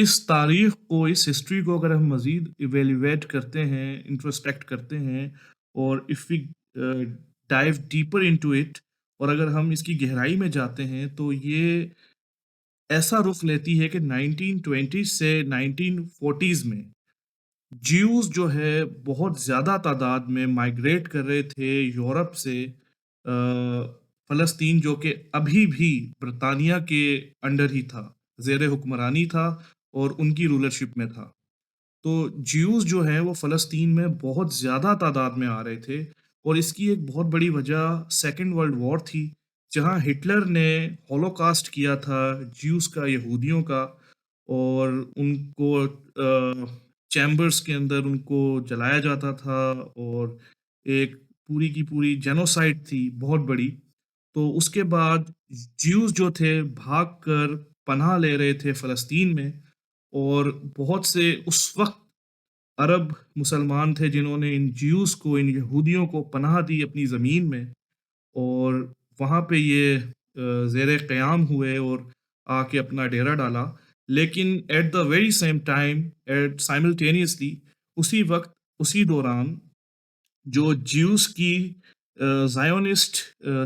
اس تاریخ کو، اس ہسٹری کو اگر ہم مزید ایویلیویٹ کرتے ہیں، انٹروسپیکٹ کرتے ہیں، اور if we dive deeper into it, اور اگر ہم اس کی گہرائی میں جاتے ہیں، تو یہ ایسا رخ لیتی ہے کہ 1920 سے 1940 میں جیوز جو ہے بہت زیادہ تعداد میں مائیگریٹ کر رہے تھے یورپ سے آ، فلسطین، جو کہ ابھی بھی برطانیہ کے انڈر ہی تھا، زیر حکمرانی تھا اور ان کی رولرشپ میں تھا۔ تو جیوز جو ہیں وہ فلسطین میں بہت زیادہ تعداد میں آ رہے تھے، اور اس کی ایک بہت بڑی وجہ سیکنڈ ورلڈ وار تھی، جہاں ہٹلر نے ہولوکاسٹ کیا تھا جیوز کا، یہودیوں کا، اور ان کو چیمبرز کے اندر ان کو جلایا جاتا تھا، اور ایک پوری کی پوری جینوسائڈ تھی بہت بڑی۔ تو اس کے بعد جیوز جو تھے بھاگ کر پناہ لے رہے تھے فلسطین میں، اور بہت سے اس وقت عرب مسلمان تھے جنہوں نے ان جیوز کو، ان یہودیوں کو پناہ دی اپنی زمین میں، اور وہاں پہ یہ زیر قیام ہوئے اور آ کے اپنا ڈیرا ڈالا۔ لیکن at the very same time, at simultaneously, اسی وقت، اسی دوران، جو جیوز کی زائونسٹ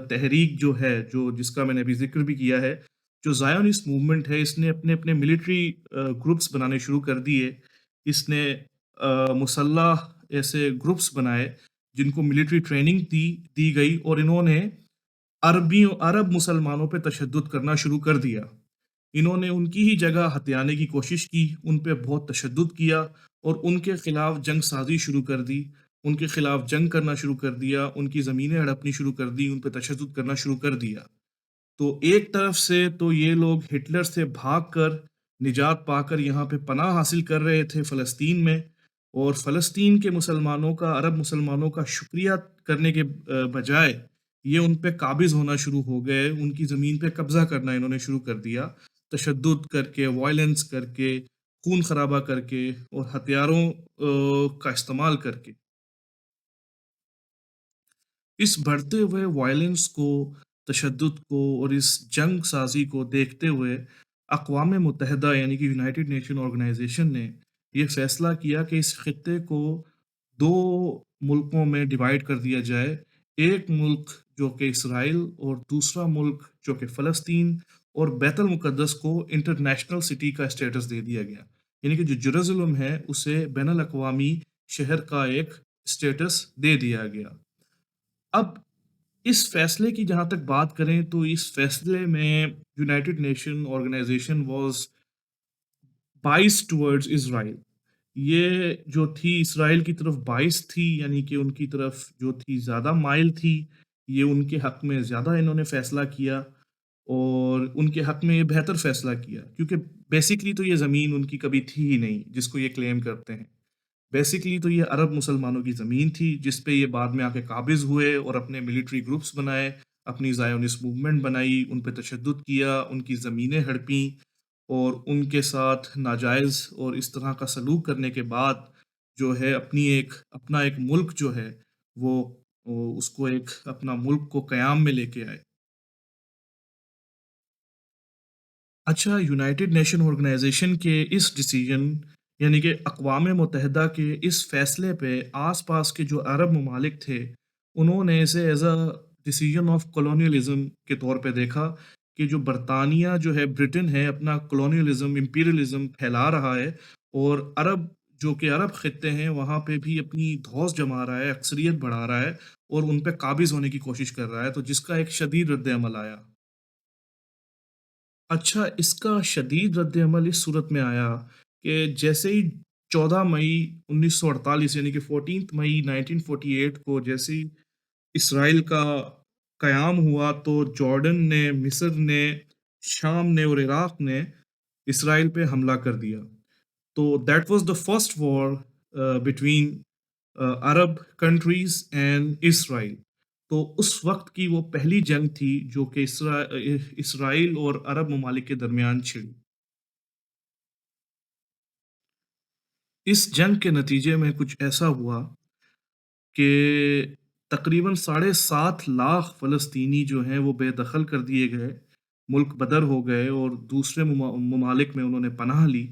تحریک جو ہے، جو جس کا میں نے ابھی ذکر بھی کیا ہے، جو زائونسٹ موومنٹ ہے، اس نے اپنے اپنے ملٹری گروپس بنانے شروع کر دیے۔ اس نے مسلح ایسے گروپس بنائے جن کو ملٹری ٹریننگ دی گئی، اور انہوں نے عرب مسلمانوں پہ تشدد کرنا شروع کر دیا۔ انہوں نے ان کی ہی جگہ ہتھیانے کی کوشش کی، ان پہ بہت تشدد کیا، اور ان کے خلاف جنگ سازی شروع کر دی، ان کے خلاف جنگ کرنا شروع کر دیا، ان کی زمینیں ہڑپنی شروع کر دی، ان پہ تشدد کرنا شروع کر دیا۔ تو ایک طرف سے تو یہ لوگ ہٹلر سے بھاگ کر، نجات پا کر یہاں پہ پناہ حاصل کر رہے تھے فلسطین میں، اور فلسطین کے مسلمانوں کا، عرب مسلمانوں کا شکریہ کرنے کے بجائے یہ ان پہ قابض ہونا شروع ہو گئے، ان کی زمین پہ قبضہ کرنا انہوں نے شروع کر دیا، تشدد کر کے، وائلنس کر کے، خون خرابہ کر کے، اور ہتھیاروں کا استعمال کر کے۔ اس بڑھتے ہوئے وائلنس کو، تشدد کو، اور اس جنگ سازی کو دیکھتے ہوئے اقوام متحدہ یعنی کہ یونائٹڈ نیشن آرگنائزیشن نے یہ فیصلہ کیا کہ اس خطے کو دو ملکوں میں ڈیوائڈ کر دیا جائے، ایک ملک جو کہ اسرائیل، اور دوسرا ملک جو کہ فلسطین، اور بیت المقدس کو انٹرنیشنل سٹی کا اسٹیٹس دے دیا گیا، یعنی کہ جو جروزلم ہے اسے بین الاقوامی شہر کا ایک اسٹیٹس دے دیا گیا۔ اب اس فیصلے کی جہاں تک بات کریں، تو اس فیصلے میں United Nation Organization was bias towards Israel. یہ جو تھی اسرائیل کی طرف باعث تھی، یعنی کہ ان کی طرف جو تھی زیادہ مائل تھی، یہ ان کے حق میں زیادہ انہوں نے فیصلہ کیا، اور ان کے حق میں یہ بہتر فیصلہ کیا، کیونکہ بیسیکلی تو یہ زمین ان کی کبھی تھی ہی نہیں جس کو یہ کلیم کرتے ہیں۔ بیسیکلی تو یہ عرب مسلمانوں کی زمین تھی جس پہ یہ بعد میں آ کے قابض ہوئے، اور اپنے ملٹری گروپس بنائے، اپنی زائونسٹ موومنٹ بنائی، ان پہ تشدد کیا، ان کی زمینیں ہڑپیں، اور ان کے ساتھ ناجائز اور اس طرح کا سلوک کرنے کے بعد جو ہے اپنا ایک ملک جو ہے وہ اس کو ایک اپنا ملک کو قیام میں لے کے آئے۔ اچھا، یونائٹڈ نیشن آرگنائزیشن کے اس ڈیسیجن، یعنی کہ اقوام متحدہ کے اس فیصلے پہ آس پاس کے جو عرب ممالک تھے، انہوں نے اسے as a decision of colonialism کے طور پہ دیکھا، کہ جو برطانیہ جو ہے، برٹن ہے، اپنا کولونیلزم، امپیریلزم پھیلا رہا ہے، اور جو کہ عرب خطے ہیں وہاں پہ بھی اپنی دھوس جما رہا ہے، اکثریت بڑھا رہا ہے، اور ان پہ قابض ہونے کی کوشش کر رہا ہے، تو جس کا ایک شدید رد عمل آیا۔ اچھا، اس کا شدید رد عمل اس صورت میں آیا کہ جیسے ہی 14 مئی 1948، یعنی کہ 14 مئی 1948 کو جیسے ہی اسرائیل کا قیام ہوا، تو جارڈن نے، مصر نے، شام نے اور عراق نے اسرائیل پہ حملہ کر دیا۔ تو that was the first war between Arab countries and Israel. تو اس وقت کی وہ پہلی جنگ تھی جو کہ اسرائیل اور عرب ممالک کے درمیان چھڑی۔ اس جنگ کے نتیجے میں کچھ ایسا ہوا کہ تقریباً 7.5 لاکھ فلسطینی جو ہیں وہ بے دخل کر دیے گئے، ملک بدر ہو گئے، اور دوسرے ممالک میں انہوں نے پناہ لی۔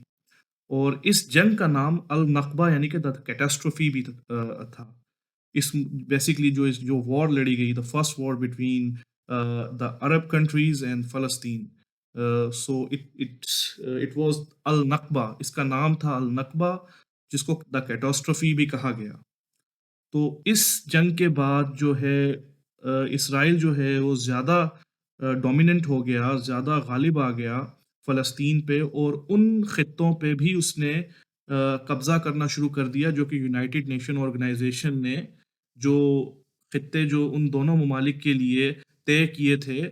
اور اس جنگ کا نام النقبہ یعنی کہ دا کیٹاسٹروفی بھی تھا. اس بیسکلی جو وار لڑی گئی، the first war between the Arab countries and Palestine. So it was النقبہ، اس کا نام تھا النقبہ، جس کو دا کیٹاسٹروفی بھی کہا گیا. تو اس جنگ کے بعد جو ہے اسرائیل جو ہے وہ زیادہ ڈومیننٹ ہو گیا، زیادہ غالب آ گیا فلسطین پہ، اور ان خطوں پہ بھی اس نے قبضہ کرنا شروع کر دیا جو کہ یونائٹڈ نیشن آرگنائزیشن نے جو خطے جو ان دونوں ممالک کے لیے طے کیے تھے،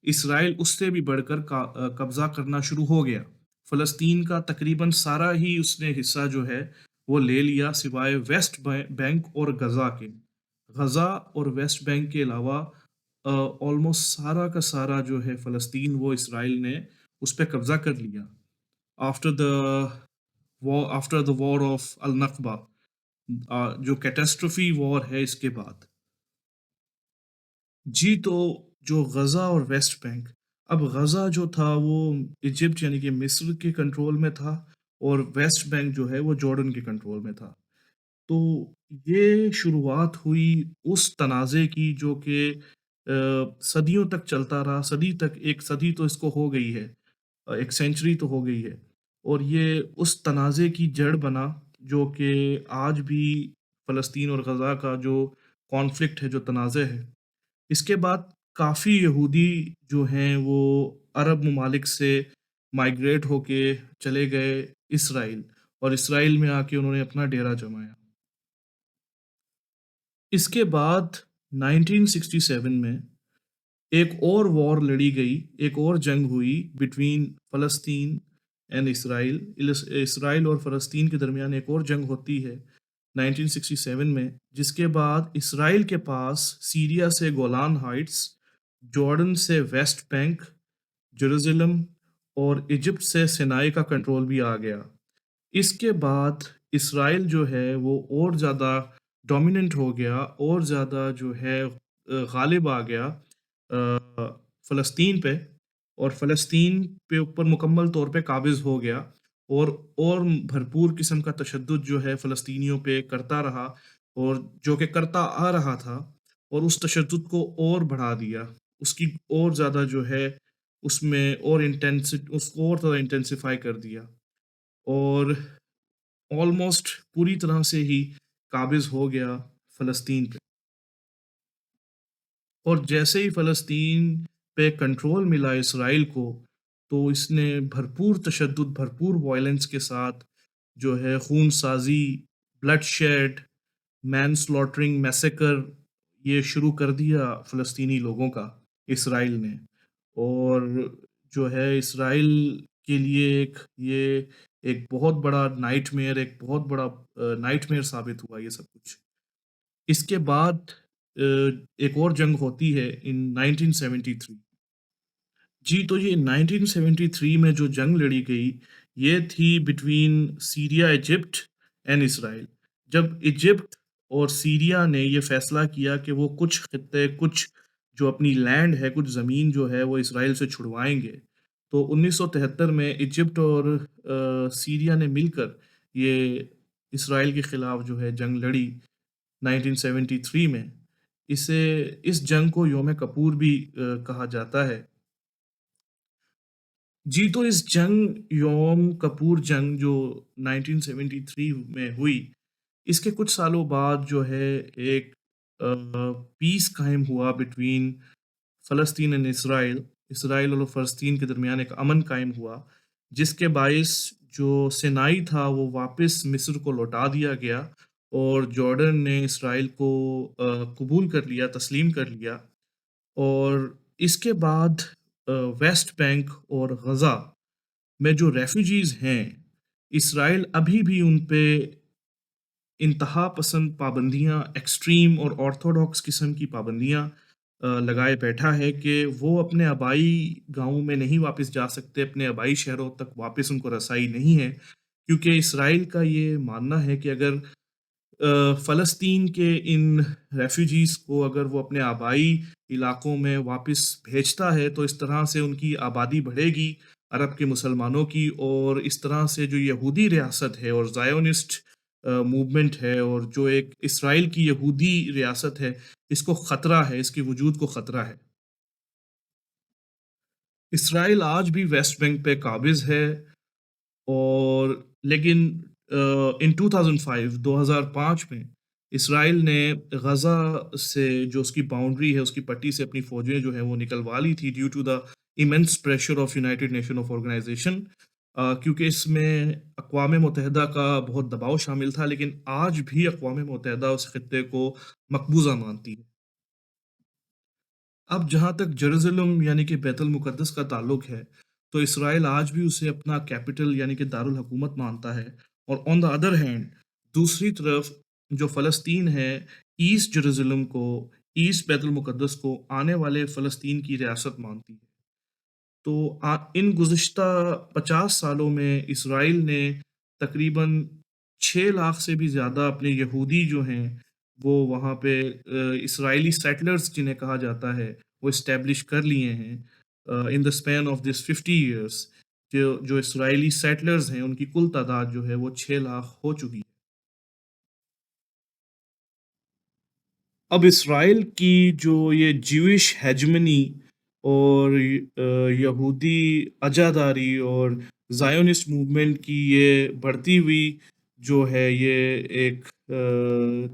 اسرائیل اس سے بھی بڑھ کر قبضہ کرنا شروع ہو گیا. فلسطین کا تقریباً سارا ہی اس نے حصہ جو ہے وہ لے لیا، سوائے ویسٹ بینک اور غزہ کے. غزہ اور ویسٹ بینک کے علاوہ آلموسٹ سارا کا سارا جو ہے فلسطین وہ اسرائیل نے اس پہ قبضہ کر لیا آفٹر دا وار آف النقبہ، جو کیٹاسٹروفی وار ہے اس کے بعد. جی تو جو غزہ اور ویسٹ بینک، اب غزہ جو تھا وہ ایجپٹ یعنی کہ مصر کے کنٹرول میں تھا، اور ویسٹ بینک جو ہے وہ جارڈن کے کنٹرول میں تھا. تو یہ شروعات ہوئی اس تنازع کی جو کہ صدیوں تک چلتا رہا، ایک صدی تو اس کو ہو گئی ہے، ایک سینچری تو ہو گئی ہے، اور یہ اس تنازع کی جڑ بنا جو کہ آج بھی فلسطین اور غزہ کا جو کانفلکٹ ہے، جو تنازع ہے. اس کے بعد کافی یہودی جو ہیں وہ عرب ممالک سے مائیگریٹ ہو کے چلے گئے اسرائیل، اور اسرائیل میں آ کے انہوں نے اپنا ڈیرا جمایا. اس کے بعد 1967 میں ایک اور وار لڑی گئی، ایک اور جنگ ہوئی بٹوین فلسطین اینڈ اسرائیل. اسرائیل اور فلسطین کے درمیان ایک اور جنگ ہوتی ہے 1967 میں، جس کے بعد اسرائیل کے پاس سیریا سے گولان ہائٹس، جارڈن سے ویسٹ بینک، جیروزلم اور ایجپٹ سے سینائی کا کنٹرول بھی آ گیا. اس کے بعد اسرائیل جو ہے وہ اور زیادہ ڈومیننٹ ہو گیا، اور زیادہ جو ہے غالب آ گیا فلسطین پہ، اور فلسطین پہ اوپر مکمل طور پہ قابض ہو گیا، اور بھرپور قسم کا تشدد جو ہے فلسطینیوں پہ کرتا رہا، اور جو کہ کرتا آ رہا تھا، اور اس تشدد کو اور بڑھا دیا، اس کی اور زیادہ جو ہے اس میں اور اس کو اور زیادہ انٹینسیفائی کر دیا، اور آلموسٹ پوری طرح سے ہی قابض ہو گیا فلسطین پہ. اور جیسے ہی فلسطین پہ کنٹرول ملا اسرائیل کو، تو اس نے بھرپور تشدد، بھرپور وائلنس کے ساتھ جو ہے خون سازی، بلڈ شیڈ، مین سلاٹرنگ، میسیکر، یہ شروع کر دیا فلسطینی لوگوں کا اسرائیل نے. اور جو ہے اسرائیل کے لیے ایک بہت بڑا نائٹ میئر، ایک بہت بڑا نائٹ میئر ثابت ہوا یہ سب کچھ. اس کے بعد ایک اور جنگ ہوتی ہے ان 1973. جی تو یہ 1973 میں جو جنگ لڑی گئی یہ تھی between Syria, Egypt and Israel. جب ایجپٹ اور سیریا نے یہ فیصلہ کیا کہ وہ کچھ خطے، کچھ جو اپنی لینڈ ہے، کچھ زمین جو ہے وہ اسرائیل سے چھڑوائیں گے، تو 1973 میں ایجپٹ اور سیریا نے مل کر یہ اسرائیل کے خلاف جو ہے جنگ لڑی 1973 میں. اس جنگ کو یوم کپور بھی کہا جاتا ہے. جی تو اس جنگ، یوم کپور جنگ جو 1973 میں ہوئی، اس کے کچھ سالوں بعد جو ہے ایک پیس قائم ہوا بٹوین فلسطین اینڈ اسرائیل. اسرائیل اور فلسطین کے درمیان ایک امن قائم ہوا، جس کے باعث جو سینائی تھا وہ واپس مصر کو لوٹا دیا گیا، اور جارڈن نے اسرائیل کو قبول کر لیا، تسلیم کر لیا. اور اس کے بعد ویسٹ بینک اور غزہ میں جو ریفیوجیز ہیں، اسرائیل ابھی بھی ان پہ انتہا پسند پابندیاں، ایکسٹریم اور آرتھوڈاکس قسم کی پابندیاں لگائے بیٹھا ہے کہ وہ اپنے آبائی گاؤں میں نہیں واپس جا سکتے، اپنے آبائی شہروں تک واپس ان کو رسائی نہیں ہے، کیونکہ اسرائیل کا یہ ماننا ہے کہ اگر فلسطین کے ان ریفیوجیز کو اگر وہ اپنے آبائی علاقوں میں واپس بھیجتا ہے تو اس طرح سے ان کی آبادی بڑھے گی، عرب کے مسلمانوں کی، اور اس طرح سے جو یہودی ریاست ہے اور زائونسٹ موومنٹ ہے، اور جو ایک اسرائیل کی یہودی ریاست ہے، اس کو خطرہ ہے، اس کے وجود کو خطرہ ہے۔ اسرائیل آج بھی ویسٹ بینک پہ قابض ہے، اور لیکن ان 2005 2005 میں اسرائیل نے غزہ سے جو اس کی باؤنڈری ہے، اس کی پٹی سے اپنی فوجیں جو ہیں وہ نکلوا لی تھی، due to the immense pressure of United Nation of Organization, کیونکہ اس میں اقوام متحدہ کا بہت دباؤ شامل تھا، لیکن آج بھی اقوام متحدہ اس خطے کو مقبوضہ مانتی ہے۔ اب جہاں تک جیروزلم یعنی کہ بیت المقدس کا تعلق ہے، تو اسرائیل آج بھی اسے اپنا کیپٹل یعنی کہ دارالحکومت مانتا ہے، اور آن دا ادر ہینڈ دوسری طرف جو فلسطین ہے، ایسٹ جیروزلم کو، ایسٹ بیت المقدس کو آنے والے فلسطین کی ریاست مانتی ہے۔ تو ان گزشتہ 50 سالوں میں اسرائیل نے تقریباً 6 لاکھ سے بھی زیادہ اپنے یہودی جو ہیں وہ وہاں پہ اسرائیلی سیٹلرز جنہیں کہا جاتا ہے، وہ اسٹیبلش کر لیے ہیں in the span of this 50 years. جو اسرائیلی سیٹلرز ہیں ان کی کل تعداد جو ہے وہ 6 لاکھ ہو چکی ہے۔ اب اسرائیل کی جو یہ جیوش ہیجمنی اور یہودی عزاداری اور زائونسٹ موومنٹ کی یہ بڑھتی ہوئی جو ہے یہ ایک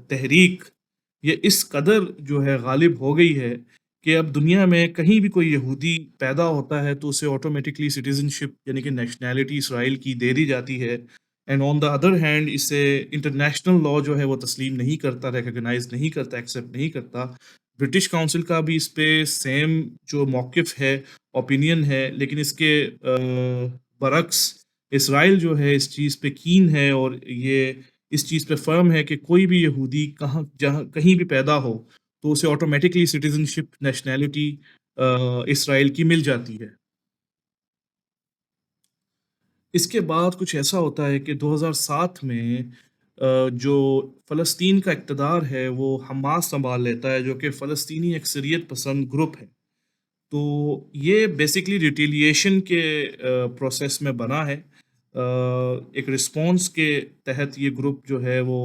تحریک، یہ اس قدر جو ہے غالب ہو گئی ہے کہ اب دنیا میں کہیں بھی کوئی یہودی پیدا ہوتا ہے تو اسے آٹومیٹکلی سٹیزن شپ یعنی کہ نیشنلٹی اسرائیل کی دے دی جاتی ہے، and on the other hand اسے انٹرنیشنل لا جو ہے وہ تسلیم نہیں کرتا، ریکگنائز نہیں کرتا، ایکسیپٹ نہیں کرتا۔ برٹش کاؤنسل کا بھی اس پہ سیم جو موقف ہے، اوپینین ہے، لیکن اس کے برعکس اسرائیل جو ہے اس چیز پہ کین ہے، اور یہ اس چیز پہ فرم ہے کہ کوئی بھی یہودی جہاں کہیں بھی پیدا ہو تو اسے آٹومیٹکلی سٹیزن شپ نیشنلٹی اسرائیل کی مل جاتی ہے۔ اس کے بعد کچھ ایسا ہوتا ہے کہ 2007 میں جو فلسطین کا اقتدار ہے وہ حماس سنبھال لیتا ہے، جو کہ فلسطینی اکثریت پسند گروپ ہے۔ تو یہ بیسکلی ریٹیلیشن کے پروسیس میں بنا ہے، ایک رسپانس کے تحت یہ گروپ جو ہے وہ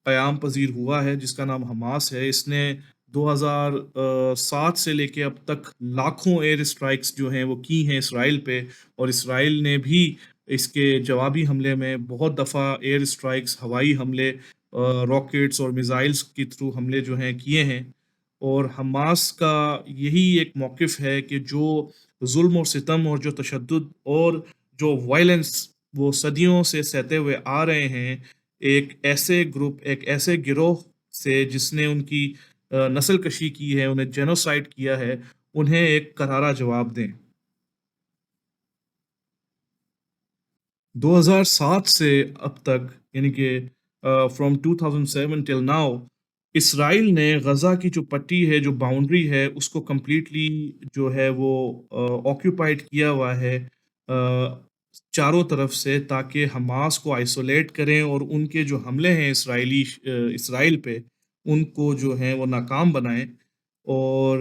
قیام پذیر ہوا ہے، جس کا نام حماس ہے۔ اس نے 2007 سے لے کے اب تک لاکھوں ایئر اسٹرائکس جو ہیں وہ کی ہیں اسرائیل پہ، اور اسرائیل نے بھی اس کے جوابی حملے میں بہت دفعہ ایئر اسٹرائکس، ہوائی حملے، راکٹس اور میزائلز کے تھرو حملے جو ہیں کیے ہیں۔ اور حماس کا یہی ایک موقف ہے کہ جو ظلم و ستم اور جو تشدد اور جو وائلنس وہ صدیوں سے سہتے ہوئے آ رہے ہیں، ایک ایسے گروپ، ایک ایسے گروہ سے جس نے ان کی نسل کشی کی ہے، انہیں جینوسائڈ کیا ہے، انہیں ایک کرارا جواب دیں۔ 2007 سے اب تک یعنی کہ فرام 2007 ٹل ناؤ، اسرائیل نے غزہ کی جو پٹی ہے، جو باؤنڈری ہے، اس کو کمپلیٹلی جو ہے وہ آکیوپائڈ کیا ہوا ہے چاروں طرف سے، تاکہ حماس کو آئسولیٹ کریں اور ان کے جو حملے ہیں اسرائیل پہ، ان کو جو ہیں وہ ناکام بنائیں۔ اور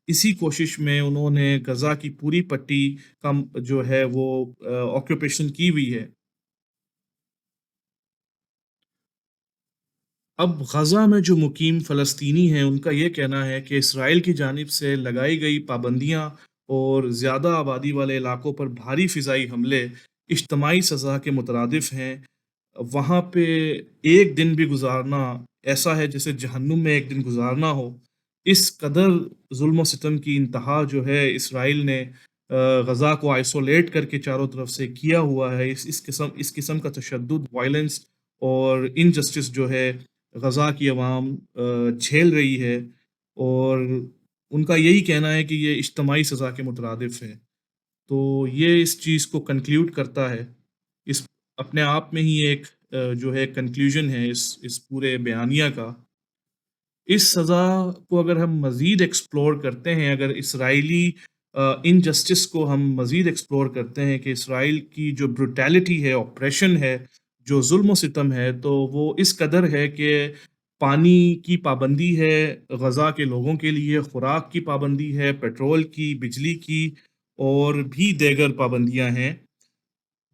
اسی کوشش میں انہوں نے غزہ کی پوری پٹی کا جو ہے وہ آکوپیشن کی ہوئی ہے۔ اب غزہ میں جو مقیم فلسطینی ہیں ان کا یہ کہنا ہے کہ اسرائیل کی جانب سے لگائی گئی پابندیاں اور زیادہ آبادی والے علاقوں پر بھاری فضائی حملے اجتماعی سزا کے مترادف ہیں۔ وہاں پہ ایک دن بھی گزارنا ایسا ہے جیسے جہنم میں ایک دن گزارنا ہو۔ اس قدر ظلم و ستم کی انتہا جو ہے اسرائیل نے غزہ کو آئسولیٹ کر کے چاروں طرف سے کیا ہوا ہے۔ اس قسم کا تشدد، وائلنس اور انجسٹس جو ہے غزہ کی عوام جھیل رہی ہے، اور ان کا یہی کہنا ہے کہ یہ اجتماعی سزا کے مترادف ہے۔ تو یہ اس چیز کو کنکلیوڈ کرتا ہے، اس اپنے آپ میں ہی ایک جو ہے کنکلیوژن ہے اس پورے بیانیہ کا۔ اس سزا کو اگر ہم مزید ایکسپلور کرتے ہیں، اگر اسرائیلی انجسٹس کو ہم مزید ایکسپلور کرتے ہیں کہ اسرائیل کی جو بروٹیلٹی ہے، آپریشن ہے، جو ظلم و ستم ہے، تو وہ اس قدر ہے کہ پانی کی پابندی ہے غزہ کے لوگوں کے لیے، خوراک کی پابندی ہے، پیٹرول کی، بجلی کی، اور بھی دیگر پابندیاں ہیں،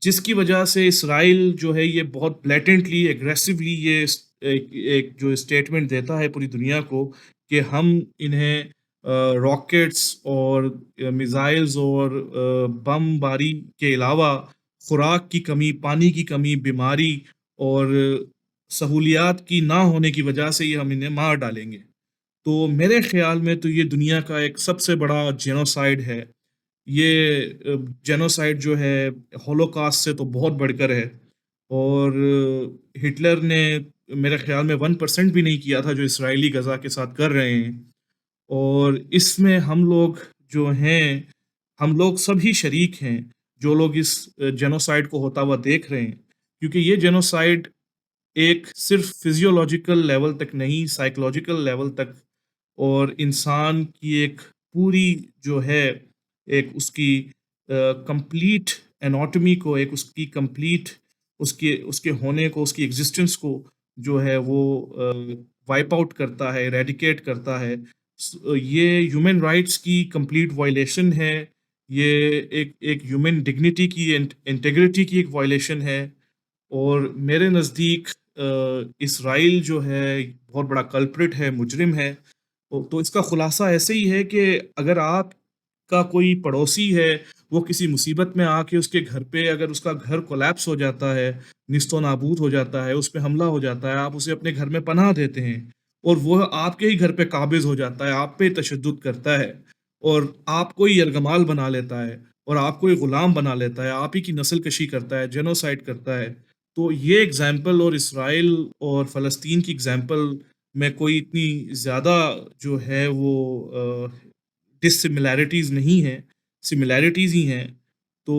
جس کی وجہ سے اسرائیل جو ہے یہ بہت بلیٹنٹلی ایگریسولی ایک جو اسٹیٹمنٹ دیتا ہے پوری دنیا کو کہ ہم انہیں راکٹس اور میزائلز اور بم باری کے علاوہ خوراک کی کمی، پانی کی کمی، بیماری اور سہولیات کی نہ ہونے کی وجہ سے یہ ہم انہیں مار ڈالیں گے۔ تو میرے خیال میں تو یہ دنیا کا ایک سب سے بڑا جینوسائیڈ ہے۔ یہ جینوسائیڈ جو ہے ہولوکاسٹ سے تو بہت بڑھ کر ہے، اور ہٹلر نے میرے خیال میں 1% بھی نہیں کیا تھا جو اسرائیلی غزہ کے ساتھ کر رہے ہیں۔ اور اس میں ہم لوگ جو ہیں، ہم لوگ سب ہی شریک ہیں جو لوگ اس جینوسائیڈ کو ہوتا ہوا دیکھ رہے ہیں، کیونکہ یہ جینوسائیڈ ایک صرف فزیولوجیکل لیول تک نہیں، سائیکولوجیکل لیول تک اور انسان کی ایک پوری جو ہے ایک اس کی کمپلیٹ اناٹمی کو، ایک اس کی کمپلیٹ اس کے ہونے کو، اس کی ایگزسٹنس کو جو ہے وہ وائپ آؤٹ کرتا ہے، ریڈیکیٹ کرتا ہے۔ یہ ہیومن رائٹس کی کمپلیٹ وائلیشن ہے، یہ ایک ہیومن ڈگنیٹی کی، انٹیگریٹی کی ایک وائلیشن ہے۔ اور میرے نزدیک اسرائیل جو ہے بہت بڑا کلپرٹ ہے، مجرم ہے۔ تو اس کا خلاصہ ایسے ہی ہے کہ اگر آپ کا کوئی پڑوسی ہے، وہ کسی مصیبت میں آ کے اس کے گھر پہ، اگر اس کا گھر کولیپس ہو جاتا ہے، نیست و نابود ہو جاتا ہے، اس پہ حملہ ہو جاتا ہے، آپ اسے اپنے گھر میں پناہ دیتے ہیں، اور وہ آپ کے ہی گھر پہ قابض ہو جاتا ہے، آپ پہ تشدد کرتا ہے، اور آپ کو ہی یرغمال بنا لیتا ہے، اور آپ کو ہی غلام بنا لیتا ہے، آپ ہی کی نسل کشی کرتا ہے، جینوسائیڈ کرتا ہے۔ تو یہ ایگزامپل اور اسرائیل اور فلسطین کی ایگزامپل میں کوئی اتنی زیادہ جو ہے وہ ڈسملیرٹیز نہیں ہیں، سملیرٹیز ہی ہیں۔ تو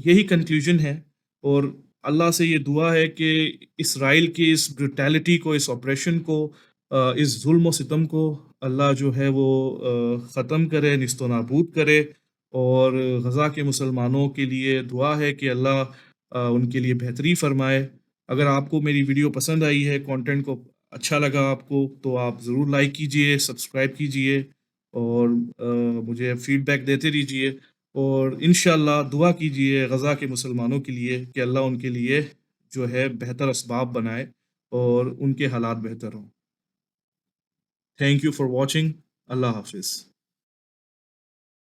یہی کنکلوژن ہے، اور اللہ سے یہ دعا ہے کہ اسرائیل کی اس برٹیلٹی کو، اس آپریشن کو، اس ظلم و ستم کو اللہ جو ہے وہ ختم کرے، نیست و نابود کرے۔ اور غزہ کے مسلمانوں کے لیے دعا ہے کہ اللہ ان کے لیے بہتری فرمائے۔ اگر آپ کو میری ویڈیو پسند آئی ہے، کانٹینٹ کو اچھا لگا آپ کو، تو آپ ضرور لائک کیجئے، سبسکرائب کیجئے، اور مجھے فیڈ بیک دیتے رہیے، اور انشاءاللہ دعا کیجئے غزہ کے مسلمانوں کے لیے کہ اللہ ان کے لیے جو ہے بہتر اسباب بنائے اور ان کے حالات بہتر ہوں۔ Thank you for watching. اللہ حافظ۔